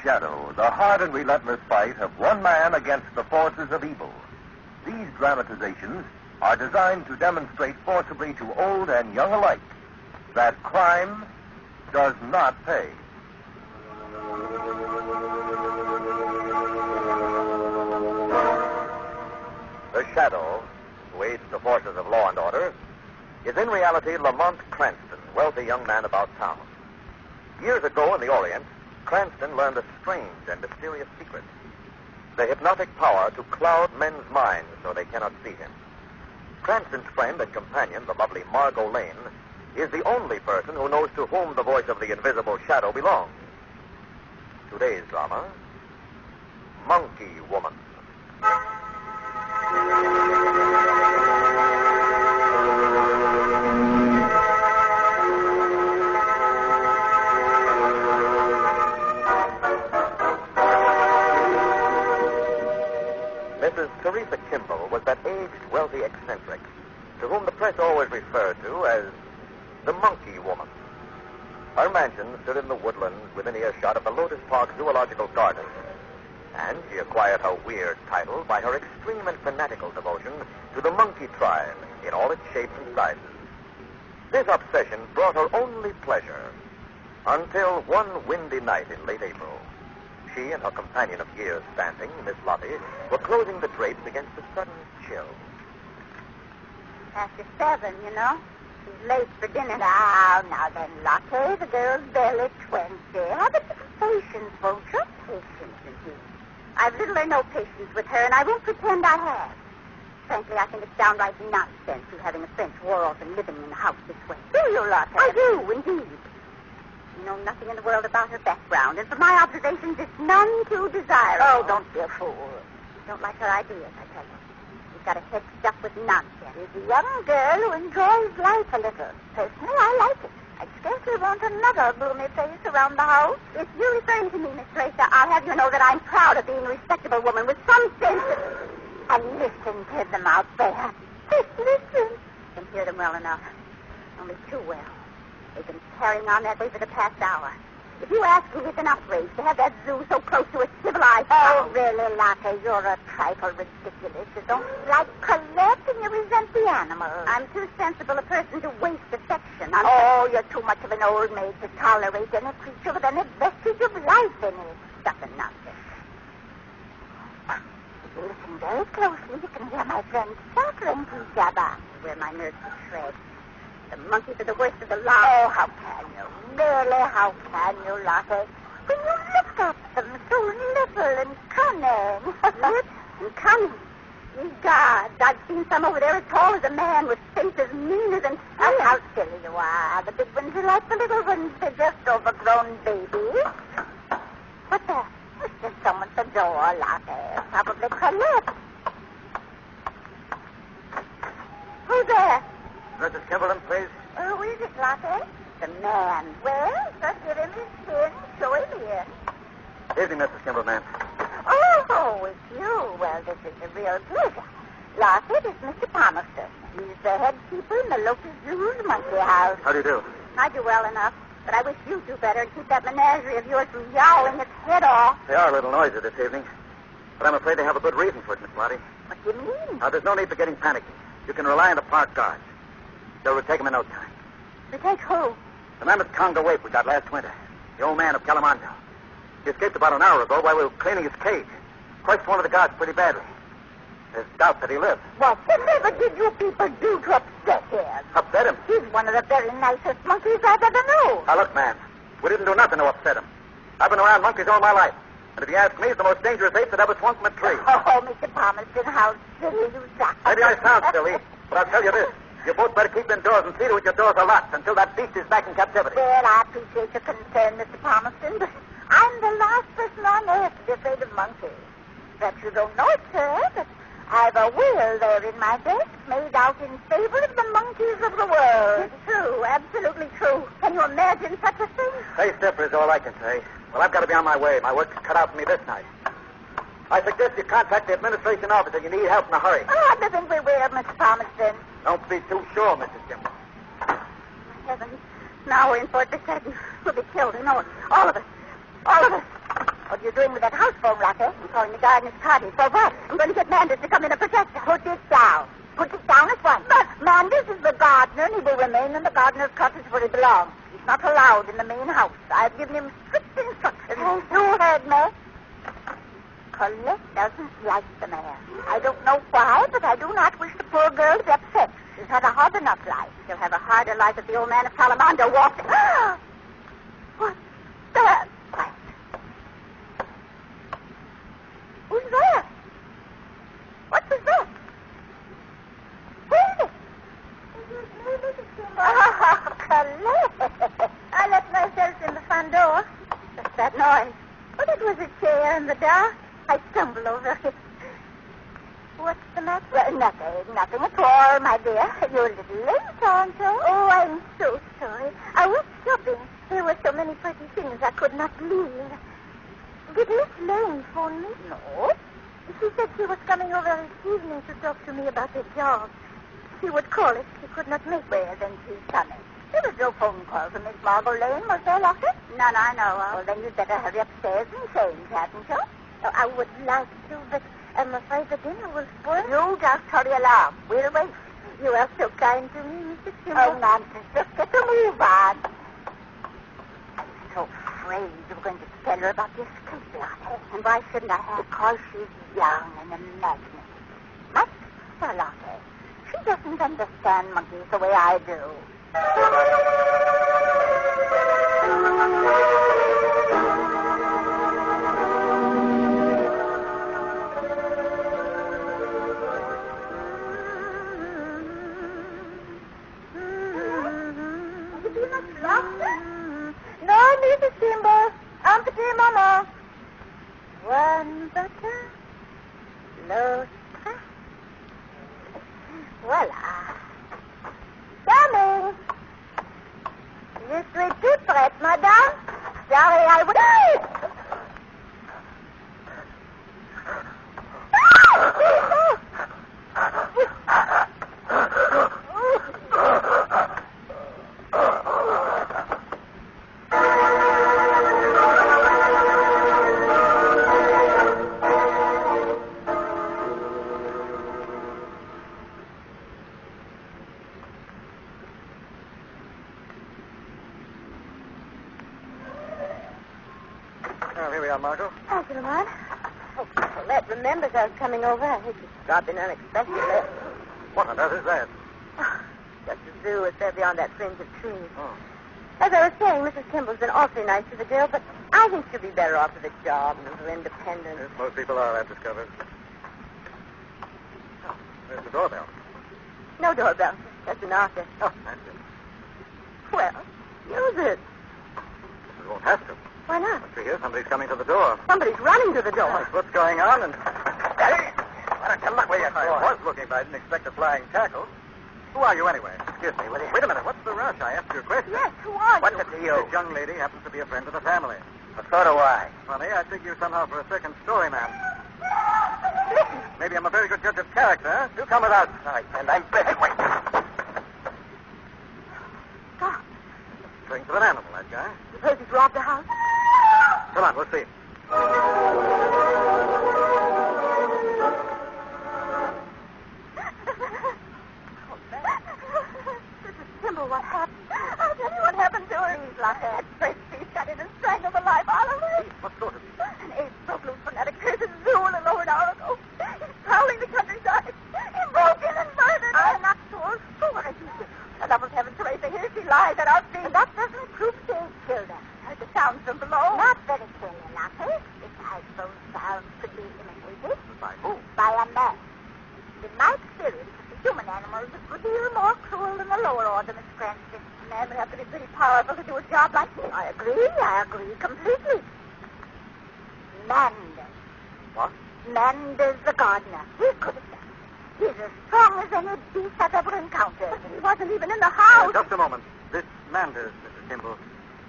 Shadow, the hard and relentless fight of one man against the forces of evil. These dramatizations are designed to demonstrate forcibly to old and young alike that crime does not pay. The Shadow, who aids the forces of law and order, is in reality Lamont Cranston, wealthy young man about town. Years ago in the Orient, Cranston learned a strange and mysterious secret: the hypnotic power to cloud men's minds so they cannot see him. Cranston's friend and companion, the lovely Margot Lane, is the only person who knows to whom the voice of the invisible Shadow belongs. Today's drama, Monkey Woman. Mrs. Teresa Kimball was that aged, wealthy eccentric to whom the press always referred to as the Monkey Woman. Her mansion stood in the woodlands within earshot of the Lotus Park Zoological Garden, and she acquired her weird title by her extreme and fanatical devotion to the monkey tribe in all its shapes and sizes. This obsession brought her only pleasure until one windy night in late April. She and her companion of years standing, Miss Lottie, were closing the drapes against a sudden chill. After 7, you know. She's late for dinner. Now then, Lottie, the girl's barely 20. Have a little patience, won't you? Patience, indeed. I've little or no patience with her, and I won't pretend I have. Frankly, I think it's downright nonsense you having a French war orphan living in the house this way. Do you, Lottie? I do, indeed. You know nothing in the world about her background, and from my observations, it's none too desirable. Oh, don't be a fool. You don't like her ideas, I tell you. She's got a head stuffed with nonsense. She's a young girl who enjoys life a little. Personally, I like it. I'd scarcely want another gloomy face around the house. If you're referring to me, Miss Teresa, I'll have you know that I'm proud of being a respectable woman with some sense of... And listen to them out there. Just listen. I can hear them well enough. Only too well. They've been carrying on that way for the past hour. If you ask me, it's an outrage to have that zoo so close to a civilized town. Oh, really, Lottie, you're a trifle ridiculous. You don't like Colette and you resent the animals. I'm too sensible a person to waste affection on... you're too much of an old maid to tolerate any creature with any vestige of life in it. Stuff and nonsense. If you listen very closely, you can hear my friends chattering to each other. Where my nerves would shred. The monkeys are the worst of the lot. Oh, how can you? Really, how can you, Lottie? When you look at them so little and cunning. What? And cunning? Ye gods, I've seen some over there as tall as a man with faces mean as an... Oh, how silly you are. The big ones are like the little ones. They're just overgrown babies. What's that? It's just someone at the door, Lottie. Probably Colette. Who's there? Mrs. Kimberlin, please. Who is it, Lottie? The man. Well, just give him his pin. Show him in. Evening, Mrs. Kimberlin. Oh, it's you. Well, this is a real pleasure. Lottie, this is Mr. Palmerston. He's the head keeper in the local zoo's monkey house. How do you do? I do well enough, but I wish you'd do better and keep that menagerie of yours from yowling its head off. They are a little noisy this evening, but I'm afraid they have a good reason for it, Miss Lottie. What do you mean? Now, there's no need for getting panicky. You can rely on the park guards. They'll retake him in no time. Retake who? The mammoth Congo ape we got last winter. The old man of Calamondo. He escaped about an hour ago while we were cleaning his cage. Crushed one of the guards pretty badly. There's doubt that he lives. Whatever did you people do to upset him? Upset him? He's one of the very nicest monkeys I've ever known. Now, look, man. We didn't do nothing to upset him. I've been around monkeys all my life. And if you ask me, he's the most dangerous ape that ever swung from a tree. Oh, Mr. Palmerston, how silly you sound. Maybe I sound silly, but I'll tell you this. You both better keep indoors and see to it your doors are locked until that beast is back in captivity. Well, I appreciate your concern, Mr. Palmerston, but I'm the last person on earth to be afraid of monkeys. Perhaps you don't know it, sir, but I've a will there in my desk made out in favor of the monkeys of the world. It's true, absolutely true. Can you imagine such a thing? Stay stiffer is all I can say. Well, I've got to be on my way. My work's cut out for me this night. I suggest you contact the administration office if you need help in a hurry. Oh, I think we will, Mr. Palmerston. Don't be too sure, Mrs. Kimball. Heavens. Now we're in for it. We'll be killed. You know it. All of us. All of us. What are you doing with that house phone, Rocky? I'm calling the gardener's party. For what? I'm going to get Manders to come in and protect her. Put it down. Put it down at once. But Manders is the gardener, and he will remain in the gardener's cottage where he belongs. He's not allowed in the main house. I've given him strict instructions. You heard me. Colette doesn't like the mayor. I don't know why, but I do not wish the poor girl to be upset. She's had a hard enough life. She'll have a harder life if the old man of Salamander walked. What? Quiet. Who's there? What was that? Who is it? Oh, Colette. I let myself in the front door. What's that noise? Oh, it was a chair in the dark. I stumbled over it. What's the matter? Well, nothing at all, my dear. You're a little late, aren't you? Oh, I'm so sorry. I was shopping. There were so many pretty things I could not leave. Did Miss Lane phone me? No. She said she was coming over this evening to talk to me about a job. She would call if she could not make it. Well, then she's coming. There was no phone call from Miss Margot Lane, was there, Lockett? None I know of. Well, then you'd better hurry upstairs and change, hadn't you? Oh, I would like to, but I'm afraid the dinner will spoil. You just hurry along. We'll wait. You are so kind to me, Mrs. Kimball. Oh, nonsense. Just get to move on. I'm so afraid you're going to tell her about the escape, Lotte. And why shouldn't I have? Because she's young and imaginative. Much so, Lotte. She doesn't understand monkeys the way I do. No, Mrs. Kimball. Un petit moment. One butter, l'autre. Voilà. Coming. Je suis toute prête, madame. Sorry, I would... Well, here we are, Margot. Thank you, Lamont. Oh, Colette remembers I was coming over. I hate to drop in unexpectedly. What on earth is that? Just a zoo is there beyond that fringe of trees. Oh. As I was saying, Mrs. Kimball's been awfully nice to the girl, but I think she'll be better off with a job and a little independence. Yes, most people are, I've discovered. Oh, there's the doorbell. No doorbell, just a knocker. Oh, that's it. Well, use it. We won't have to. Why not? Once we hear somebody's coming to the door. Somebody's running to the door. That's what's going on, and... Hey! Why don't you look where you I was looking, but I didn't expect a flying tackle. Who are you, anyway? Excuse me, will you? Wait a minute, what's the rush? I asked you a question. Yes, who are you? What's it to you? This young lady happens to be a friend of the family. But so do I. Funny, I think you somehow for a second story man. Maybe I'm a very good judge of character, huh? You come with us. All right, and I'm busy. Wait. Stop. Strength of an animal, that guy. Suppose he's robbed the house? Come on, we'll see. Mrs. Kimball, what happened? I'll tell you what happened to her. Please, Lotte. At first, she shut in and strangled the life out of her. What sort of... An AIDS broke loose from that accursed zoo in a lower hour ago. He's prowling the countryside. He broke in and murdered her. I'm not sure. So what did you do? The devil's heaven, Teresa. Here she lies at our feet. That doesn't prove she ain't killed her. Heard the sounds from below. Not very clearly, Lotte. Besides, those sounds could be imitated. By who? By a man. In my experience, the human animal is a good deal more cruel than the lower order, Miss Cranston. A man would have to be pretty powerful to do a job like this. I agree completely. Manders. What? Manders the gardener. He could have done it. He's as strong as any beast I've ever encountered. And he wasn't even in the house. Just a moment. This Manders, Mrs. Kimball. Is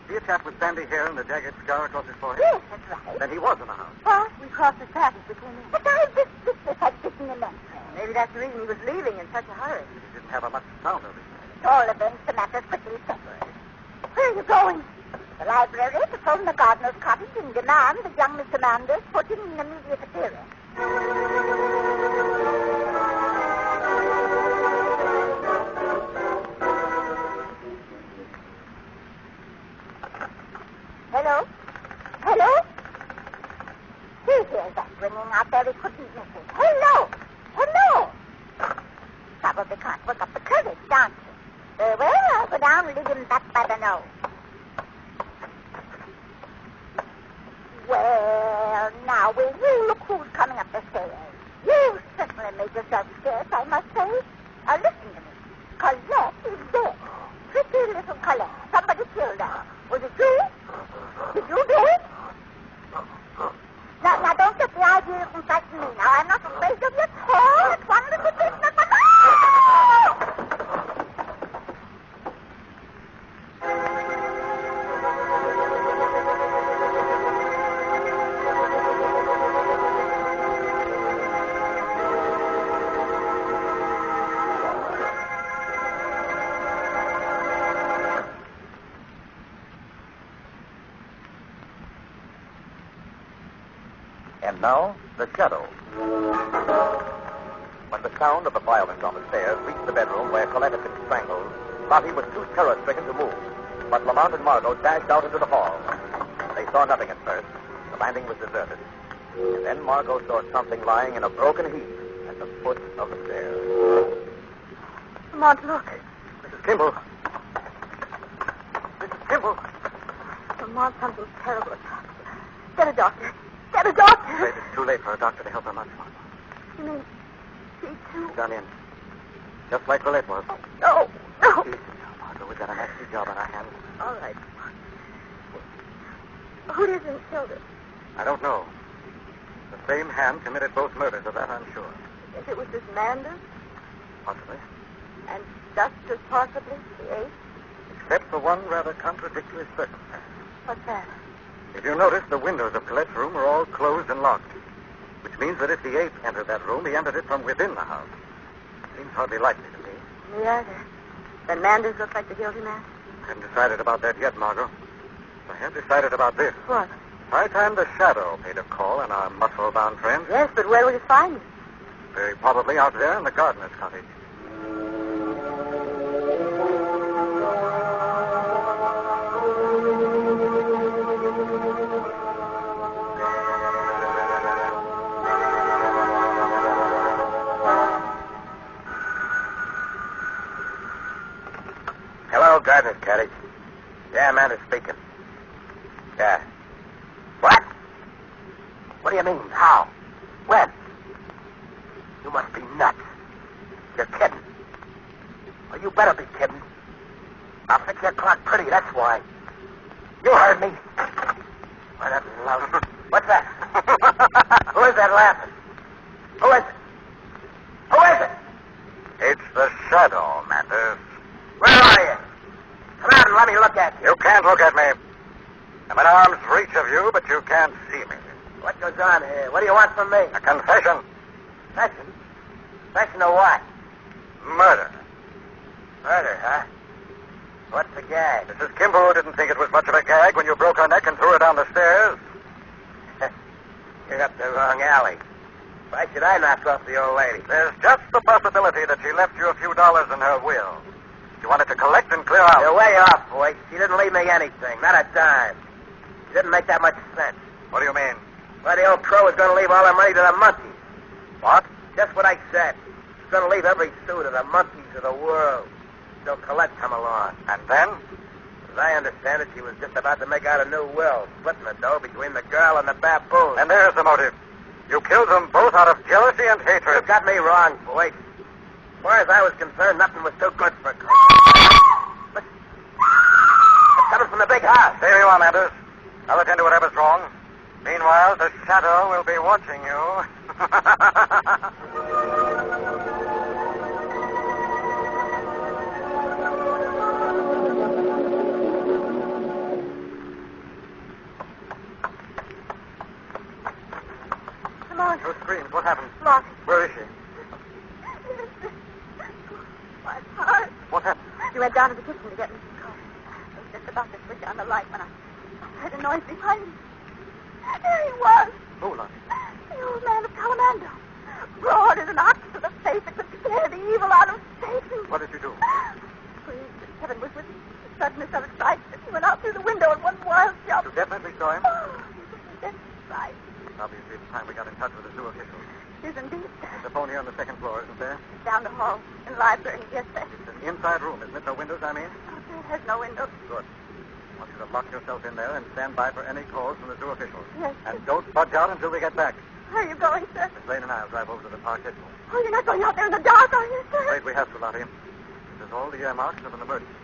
he a chap with sandy hair and a jagged scar across his forehead? Yes, that's right. Then he was in the house. Well, we crossed his path as we came in. But this business had bitten immensely. Maybe that's the reason he was leaving in such a hurry. He didn't have a much sound of it. At all events, the matter's quickly settled. Where are you going? the library to phone the gardener's cottage and demand that young Mr. Manders put in an immediate appearance. Hello? Hello? He hears that ringing out there. He couldn't miss it. Hello? Hello? Probably can't work up the courage, don't you? Very well, I'll go down and lead him back by the nose. Well, now, will you look who's coming up the stairs? You certainly made yourself scarce, I must say. Now, listen to me. Colette is dead. Pretty little Colette. Somebody killed her. Was it you? Did you do it? Now, don't get the idea of frighten me. Now, I'm not afraid of you at all. It's one little business, but... And now, the shadow. When the sound of the violence on the stairs reached the bedroom where Colette had been strangled, Lottie was too terror-stricken to move. But Lamont and Margot dashed out into the hall. They saw nothing at first. The landing was deserted. And then Margot saw something lying in a broken heap at the foot of the stairs. Lamont, look. Mrs. Kimball. Mrs. Kimball. Lamont, something terrible has happened. Get a doctor. Get a doctor. Wait, it's too late for a doctor to help her much. You mean she too? She's gone in. Just like Colette was. No. Jesus, Margot, we've got a nasty job on our hands. All right. Who did you killed her? I don't know. The same hand committed both murders, of that I'm sure. If it was this Manders, Possibly. and just as possibly the ape. Except for one rather contradictory circumstance. What's that? If you notice, the windows of Colette's room are all closed and locked. Which means that if the ape entered that room, he entered it from within the house. Seems hardly likely to me. Me either. Then Manders looks like the guilty man? I haven't decided about that yet, Margot. I have decided about this. What? High time the Shadow paid a call on our muscle-bound friend. Yes, but where will you find him? Very probably out there in the gardener's cottage. Hello, gardener's cottage. Yeah, Amanda speaking. Yeah. What? What do you mean? How? When? You must be nuts. You're kidding. Well, you better be kidding. I'll fix your clock pretty, that's why. You heard me. Why, that loud... What's that? Who is that laughing? Who is it? Who is it? It's the Shadow, Manders. Where are you? Come out and let me look at you. You can't look at me. I'm in arm's reach of you, but you can't see me. What goes on here? What do you want from me? A confession. Confession? Confession of what? Murder. Murder, huh? What's the gag? Mrs. Kimball didn't think it was much of a gag when you broke her neck and threw her down the stairs. You're up the wrong alley. Why should I knock off the old lady? There's just the possibility that she left you a few dollars in her will. She wanted to collect and clear out. You're way off, boy. She didn't leave me anything, not a dime. She didn't make that much sense. What do you mean? Why, the old crow was going to leave all her money to the monkeys. What? Just what I said. She's going to leave every sou to the monkeys of the world. Till Colette come along. And then? As I understand it, she was just about to make out a new will, splitting the dough between the girl and the baboon. And there's the motive. You killed them both out of jealousy and hatred. You got me wrong, boy. As far as I was concerned, nothing was too good for Colette. But it's coming from the big house. There you are, Manders. I'll attend to whatever's wrong. Meanwhile, the Shadow will be watching you. Come on. Who screams? What happened? Lottie. Where is she? My heart. What happened? She went down to the kitchen to get me some coffee. I was just about to switch on the light when I heard a noise behind me. There he was. Who, Lottie? The old man of Calamando. Broad as an ox with a face that could scare the evil out of Satan. What did you do? Praise heaven was with me. The suddenness of his sight. He went out through the window in one wild jump. You definitely saw him? Oh, that's right. Obviously, it's time we got in touch with the zoo officials. It is indeed. There's a phone here on the second floor, isn't there? Down the hall, in the library, yes, sir. It's an inside room, isn't it? No windows, I mean? Oh, sir, it has no windows. Good. I want you to lock yourself in there and stand by for any calls from the zoo officials. Yes, sir. And don't budge out until we get back. Where are you going, sir? Miss Lane and I will drive over to the park hedge. Oh, you're not going out there in the dark, are you, sir? Afraid we have to, Lottie. This is all the earmarks of an emergency.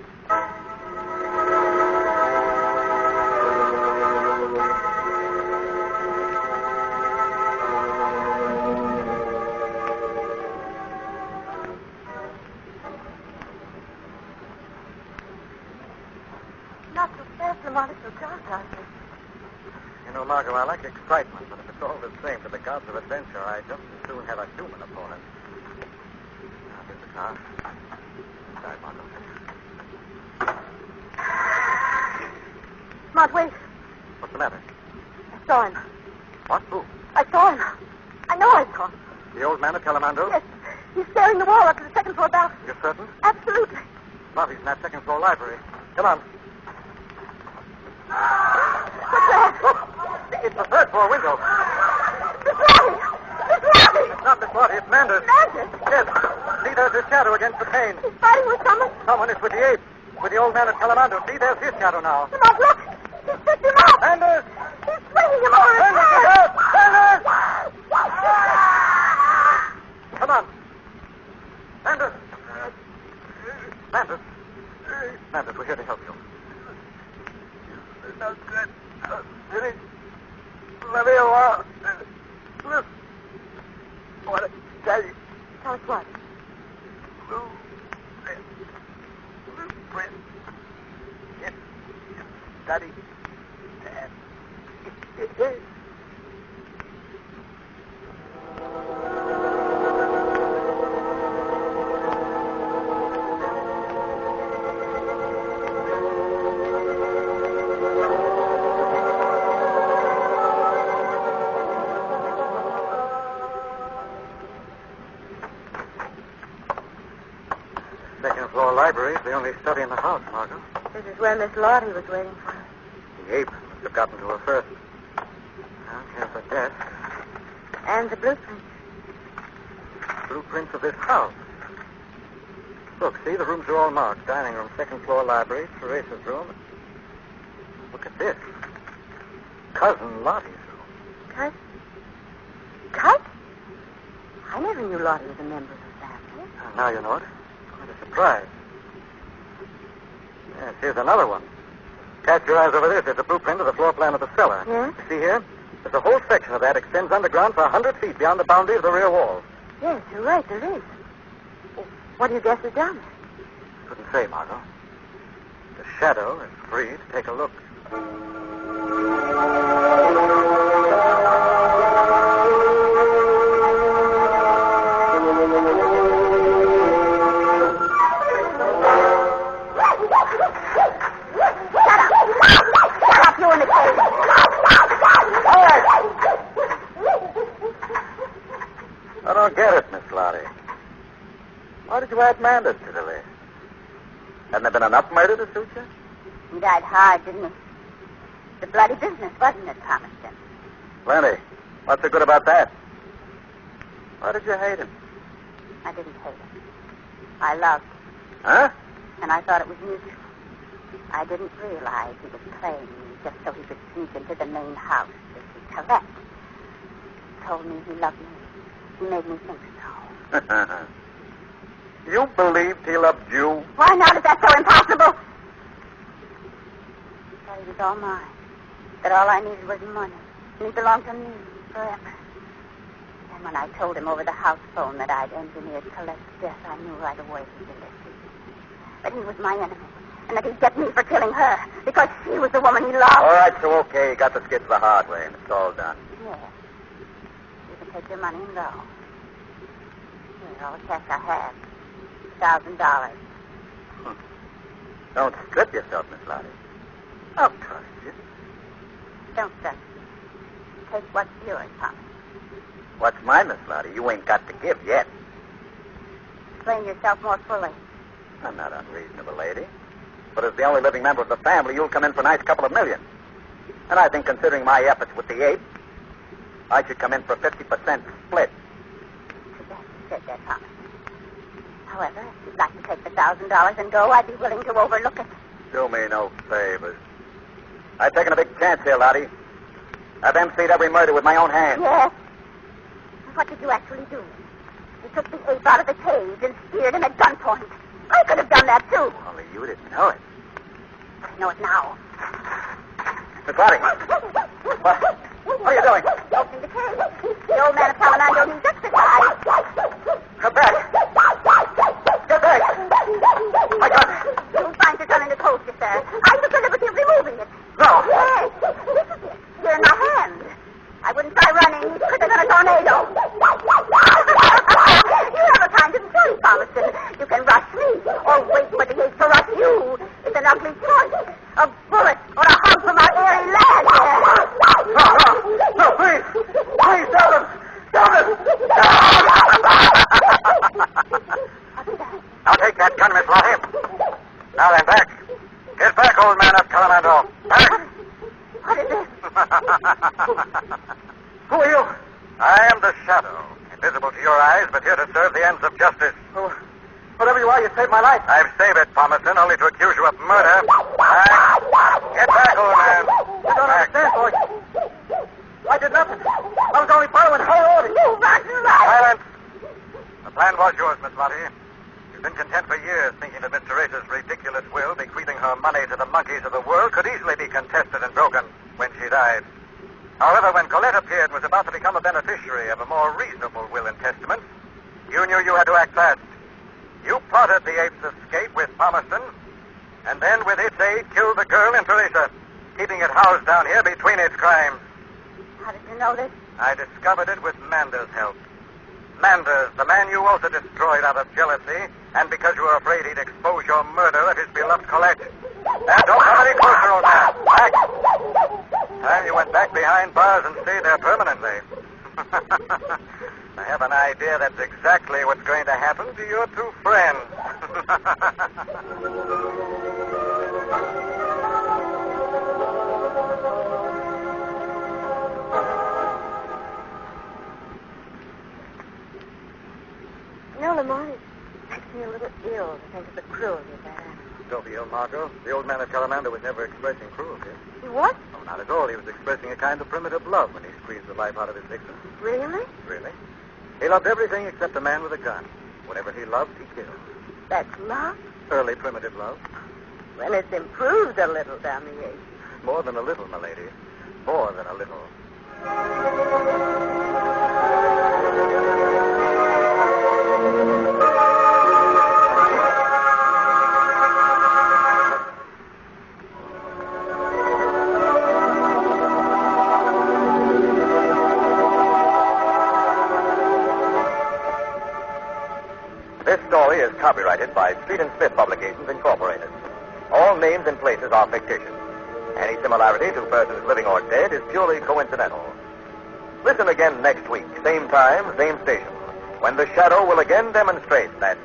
Not so fast, Lamont. It's so dark out here. You know, Margot, I like excitement, but if it's all the same to the gods of adventure, I just as soon have a human opponent. Now, here's the car. Inside, Margot. Lamont, wait. What's the matter? I saw him. What? Who? I saw him. I know I saw him. The old man at Calamando? Yes. He's staring the wall up to the second floor balcony. You're certain? Absolutely. Lottie's in that second floor library. Come on. What's that? Look! It's the third floor window. Miss Lottie! Miss Lottie! It's not Miss Lottie, it's Manders. Manders? Yes. See, there's his shadow against the pane. He's fighting with someone. Someone is with the ape. With the old man at Calamando. See, there's his shadow now. Lamont, look! He's picked him up! Manders! He's swinging him over his Manders, head! look out! Manders! Come on. Manders! Manders! Manders, we're here to help you. No good. Let me alone. Look. I want to tell you. Tell us what? Blueprint. It's study. And it is. Second floor library is the only study in the house, Margot. This is where Miss Lottie was waiting for us. The ape must have gotten to her first. Well, here's the desk. And the blueprint. Blueprints of this house. Look, see, the rooms are all marked. Dining room, second floor library, Teresa's room. Look at this. Cousin Lottie's room. Cut? Cut? I never knew Lottie was a member of the family. Now you know it. Quite a surprise. Yes, here's another one. Cast your eyes over this. There's a blueprint of the floor plan of the cellar. Yes? You see here? There's a whole section of that extends underground for 100 feet beyond the boundary of the rear wall. Yes, you're right, there is. What do you guess is down there? Couldn't say, Margot. The shadow is free to take a look. Shut up, you in the cage. I don't get it, Miss Lottie. Why did you add Manders to the list? Hadn't there been enough murder to suit you? He died hard, didn't he? The bloody business, wasn't it, Thomaston? Plenty. What's so good about that? Why did you hate him? I didn't hate him. I loved him, Huh? and I thought it was mutual. I didn't realize he was playing me just so he could sneak into the main house to see Colette. He told me he loved me. He made me think so. You believed he loved you? Why not, if that's so impossible? I thought he was all mine. That all I needed was money. And he belonged to me forever. And when I told him over the house phone that I'd engineered Colette's death, I knew right away he'd been deceived. That he was my enemy. And that he'd get me for killing her. Because she was the woman he loved. All right, so okay. You got the skits the hard way, and it's all done. Yes. You can take your money and go. Here's all the cash I have. $1,000. Don't strip yourself, Miss Lottie. I'll trust you. Don't, sir. Take what's yours, Thomas. What's mine, Miss Lottie? You ain't got to give yet. Explain yourself more fully. I'm not unreasonable, lady. But as the only living member of the family, you'll come in for a nice couple of million. And I think, considering my efforts with the ape, I should come in for a 50% split. Too bad you said that, Thomas. However, if you'd like to take the $1,000 and go, I'd be willing to overlook it. Do me no favors. I've taken a big chance here, Lottie. I've emceed every murder with my own hands. Yes. What did you actually do? You took the ape out of the cage and speared him at gunpoint. I could have done that, too. Only you didn't know it. I know it now. Miss Lottie. What are you doing? Opening the cage. The old man of Salamando needs exercise. Come back. Get back. My gun. You'll find your gun in the holster, sir. I took the liberty of removing it. No. Yes. This is it. You're in my hand. I wouldn't try running. Quicker than a tornado. You have a kind of choice, Thomason. You can rush me or wait for the ape to rush you. It's an ugly choice. A bullet or a hug from our airy land. No, please. Please, stop him. Stop him. I'll take that gun, Miss Lottie. Now then, back. Get back, old man of Calamando. Back. What is this? Who are you? I am the Shadow. Invisible to your eyes, but here to serve the ends of justice. Oh, whatever you are, you saved my life. I've saved it, Palmerston, only to accuse you of murder. Back. Get back, old man. You don't understand, boy. I did nothing. I was only following her orders. You rotten rat. Silence. The plan was yours, Miss Lottie. You've been content for years thinking that Miss Teresa's ridiculous will, bequeathing her money to the monkeys of the world, could easily be contested and broken when she died. However, when Colette appeared and was about to become a beneficiary of a more reasonable will and testament, you knew you had to act fast. You plotted the ape's escape with Palmerston, and then with its aid killed the girl and Teresa, keeping it housed down here between its crimes. How did you know this? I discovered it with Manders' help. Manders, the man you also destroyed out of jealousy, and because you were afraid he'd expose your murder of his beloved Colette. Now, don't come any closer, old man. Back. Time you went back behind bars and stayed there permanently. I have an idea that's exactly what's going to happen to your two friends. Lamont, it makes me a little ill to think of the cruelty of that animal. Don't be ill, Margot. The old man at Calamanda was never expressing cruelty. He what? Oh, not at all. He was expressing a kind of primitive love when he squeezed the life out of his victim. Really? Really? He loved everything except a man with a gun. Whatever he loved, he killed. That's love? Early primitive love. Well, it's improved a little down the age. More than a little, my lady. More than a little. This story is copyrighted by Street and Smith Publications, Incorporated. All names and places are fictitious. Any similarity to persons living or dead is purely coincidental. Listen again next week, same time, same station, when the Shadow will again demonstrate that